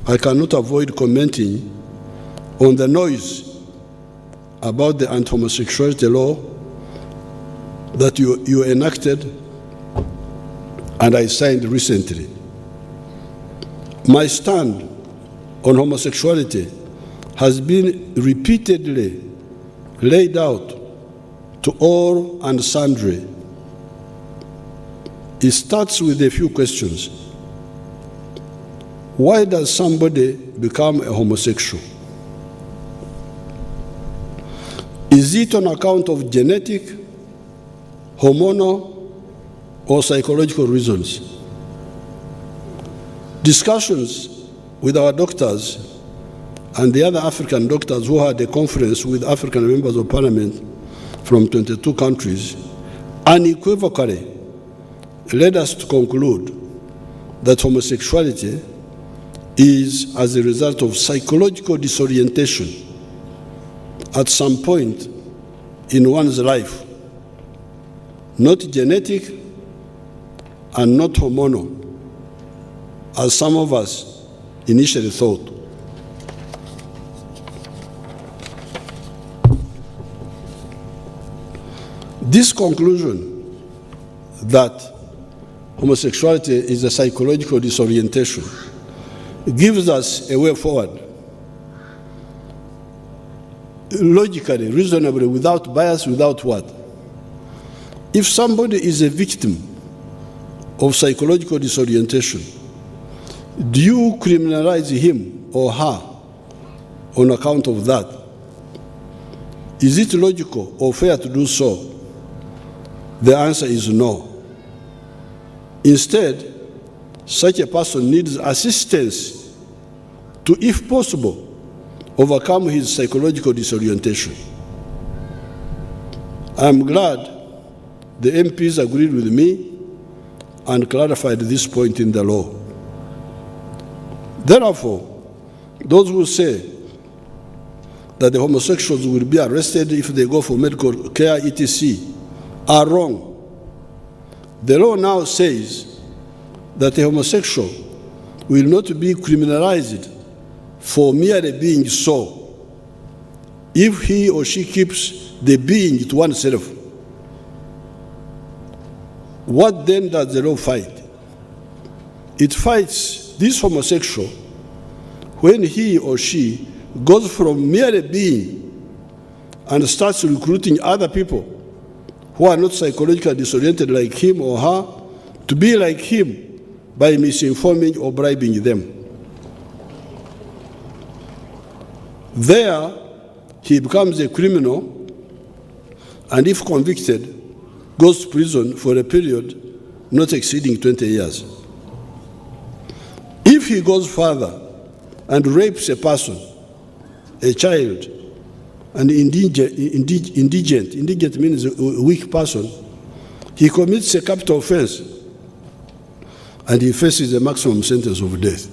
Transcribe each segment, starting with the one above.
I cannot avoid commenting on the noise about the anti-homosexuality law that you enacted and I signed recently. My stand on homosexuality has been repeatedly laid out to all and sundry. It starts with a few questions. Why does somebody become a homosexual? Is it on account of genetic, hormonal, or psychological reasons? Discussions with our doctors and the other African doctors who had a conference with African members of parliament from 22 countries unequivocally led us to conclude that homosexuality is as a result of psychological disorientation at some point in one's life, not genetic and not hormonal, as some of us initially thought. This conclusion that homosexuality is a psychological disorientation gives us a way forward, logically, reasonably, without bias, without what? If somebody is a victim of psychological disorientation, do you criminalize him or her on account of that? Is it logical or fair to do so? The answer is no. Instead, such a person needs assistance to, if possible, overcome his psychological disorientation. I'm glad the MPs agreed with me and clarified this point in the law. Therefore, those who say that the homosexuals will be arrested if they go for medical care, etc., are wrong. The law now says that a homosexual will not be criminalized for merely being so, if he or she keeps the being to oneself. What then does the law fight? It fights this homosexual when he or she goes from merely being and starts recruiting other people who are not psychologically disoriented like him or her to be like him by misinforming or bribing them. There, he becomes a criminal and, if convicted, goes to prison for a period not exceeding 20 years. If he goes further and rapes a person, a child, an indigent means a weak person, he commits a capital offense and he faces a maximum sentence of death.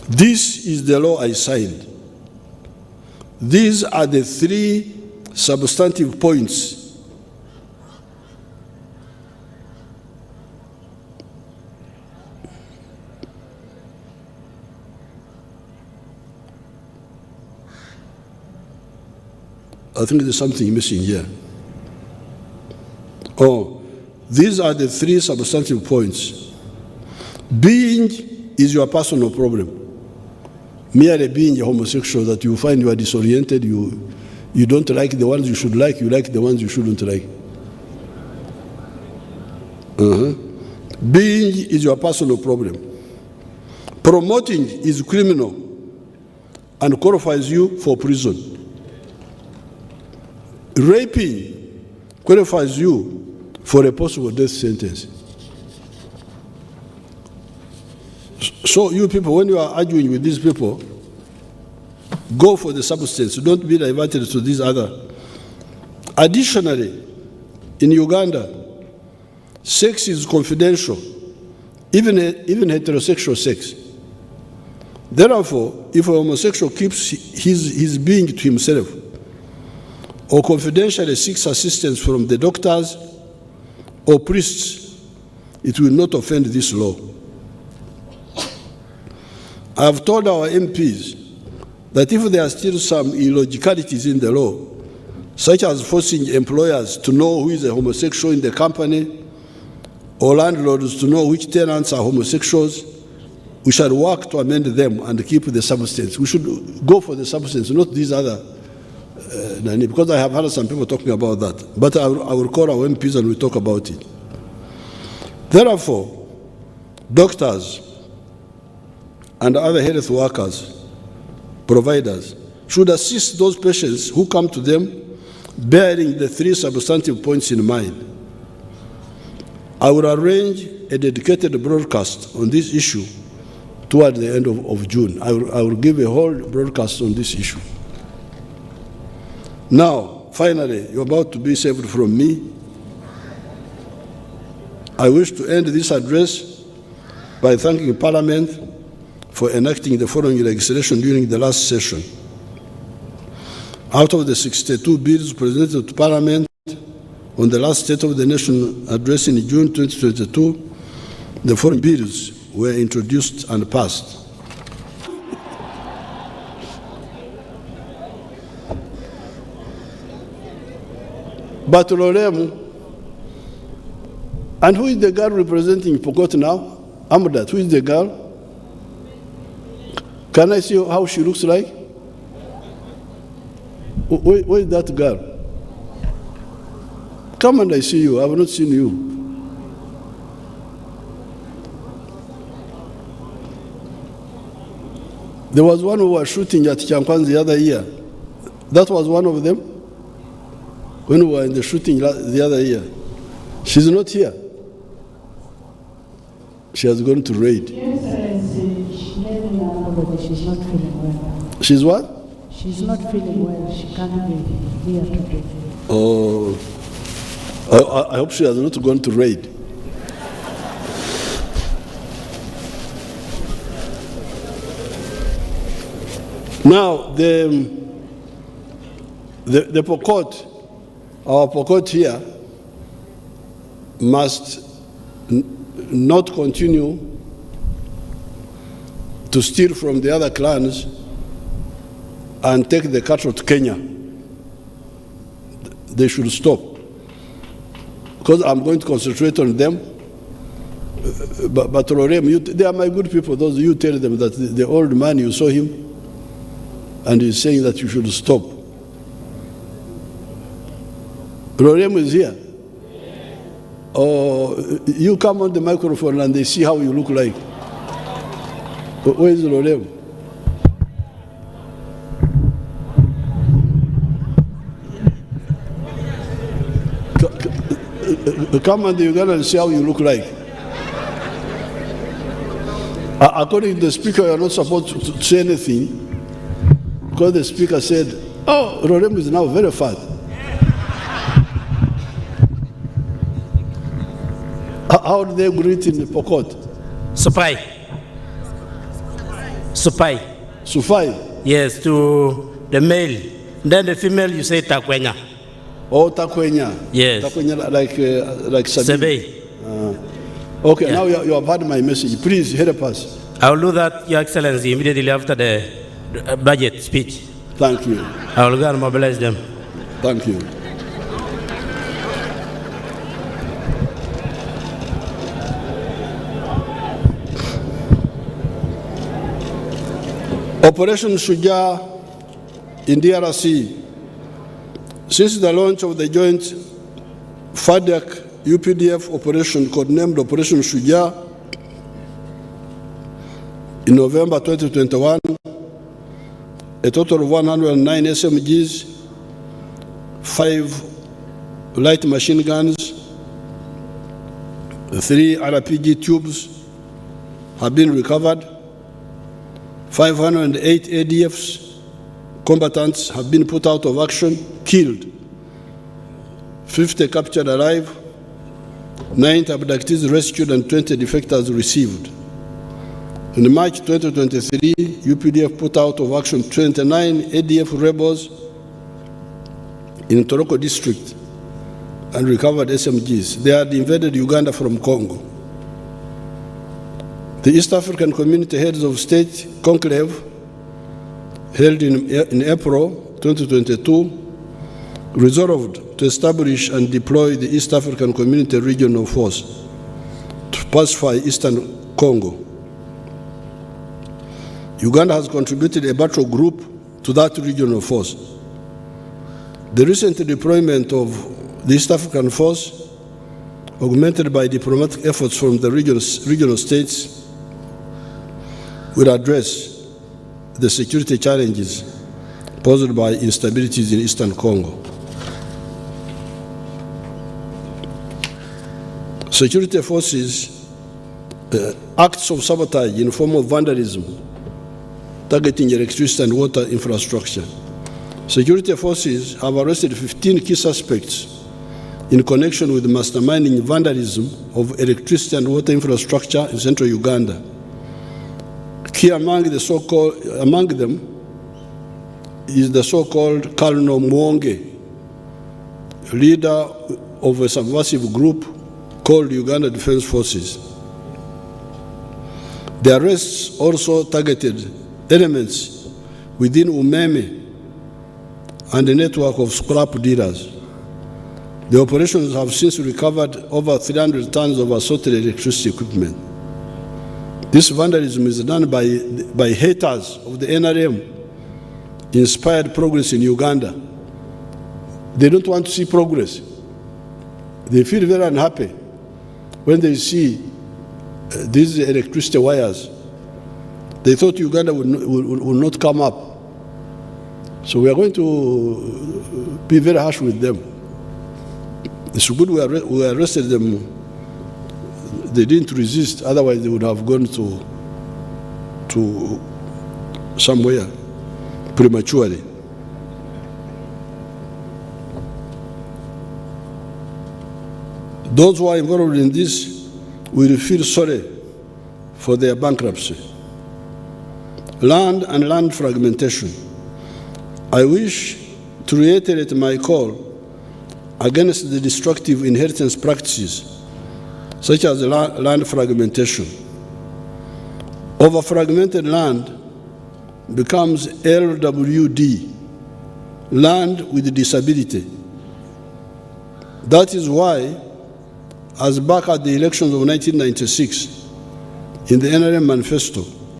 This is the law I signed. These are the three substantive points I think there's something missing here. Oh, these are the three substantive points. Being is your personal problem. Merely being a homosexual, that you find you are disoriented, you don't like the ones you should like, you like the ones you shouldn't like. Being is your personal problem. Promoting is criminal and qualifies you for prison. Raping qualifies you for a possible death sentence. So you people, when you are arguing with these people, go for the substance. Don't be diverted to these other. Additionally, in Uganda, sex is confidential, even heterosexual sex. Therefore, if a homosexual keeps his being to himself, or confidentially seeks assistance from the doctors or priests, it will not offend this law. I have told our MPs that if there are still some illogicalities in the law, such as forcing employers to know who is a homosexual in the company, or landlords to know which tenants are homosexuals, we shall work to amend them and keep the substance. We should go for the substance, not these other, because I have heard some people talking about that. But I will call our MPs and we'll talk about it. Therefore, doctors and other health workers, providers, should assist those patients who come to them bearing the 3 substantive points in mind. I will arrange a dedicated broadcast on this issue toward the end of June. I will give a whole broadcast on this issue. Now, finally, you're about to be saved from me. I wish to end this address by thanking Parliament for enacting the following legislation during the last session. Out of the 62 bills presented to Parliament on the last State of the Nation address in June 2022, the following bills were introduced and passed. Batuloremu, and who is the girl representing Pokot now? Amudat, who is the girl? Can I see how she looks like? Where is that girl? Come and I see you. I have not seen you. There was one who was shooting at Chankwan the other year. That was one of them? When we were in the shooting the other year. She's not here. She has gone to raid. Yes, she let me know that she's not feeling well. She's what? She's not feeling well. She can't be here today. Oh, I hope she has not gone to raid. Now, the Pokot, our Pokot here, must not continue to steal from the other clans and take the cattle to Kenya. They should stop. Because I'm going to concentrate on them. But Lorem, they are my good people. Those you tell them that the old man, you saw him, and he's saying that you should stop. Lorem is here. Oh, you come on the microphone and they see how you look like. Where is Lorem? Come on the Uganda and see how you look like. According to the speaker, you're not supposed to say anything because the speaker said, oh, Lorem is now very fat. How do they greet in the Pokot? Supai. Supai. Sufai? Yes, to the male. Then the female, you say Takwenya. Oh, Takwenya. Yes. Takwenya like Sebe. Okay, yeah. Now you have heard my message. Please help us. I will do that, Your Excellency, immediately after the budget speech. Thank you. I will go and mobilize them. Thank you. Operation Shujaa in DRC. Since the launch of the joint FADC UPDF operation, codenamed Operation Shujaa, in November 2021, a total of 109 SMGs, 5 light machine guns, 3 RPG tubes have been recovered. 508 ADFs, combatants have been put out of action, killed. 50 captured alive, 9 abductees rescued, and 20 defectors received. In March 2023, UPDF put out of action 29 ADF rebels in Toroko district and recovered SMGs. They had invaded Uganda from Congo. The East African Community Heads of State Conclave, held in April 2022, resolved to establish and deploy the East African Community Regional Force to pacify Eastern Congo. Uganda has contributed a battle group to that regional force. The recent deployment of the East African Force, augmented by diplomatic efforts from the regional states, will address the security challenges posed by instabilities in Eastern Congo. Security forces acts of sabotage in the form of vandalism, targeting electricity and water infrastructure. Security forces have arrested 15 key suspects in connection with masterminding vandalism of electricity and water infrastructure in central Uganda. Key among them is the so-called Colonel Mwonge, leader of a subversive group called Uganda Defense Forces. The arrests also targeted elements within Umeme and a network of scrap dealers. The operations have since recovered over 300 tons of assorted electricity equipment. This vandalism is done by haters of the NRM-inspired progress in Uganda. They don't want to see progress. They feel very unhappy when they see these electricity wires. They thought Uganda would not come up. So we are going to be very harsh with them. It's good we arrested them. They didn't resist, otherwise they would have gone to somewhere prematurely. Those who are involved in this will feel sorry for their bankruptcy. Land and land fragmentation. I wish to reiterate my call against the destructive inheritance practices such as land fragmentation. Over-fragmented land becomes LWD, land with disability. That is why, as back at the elections of 1996, in the NRM manifesto,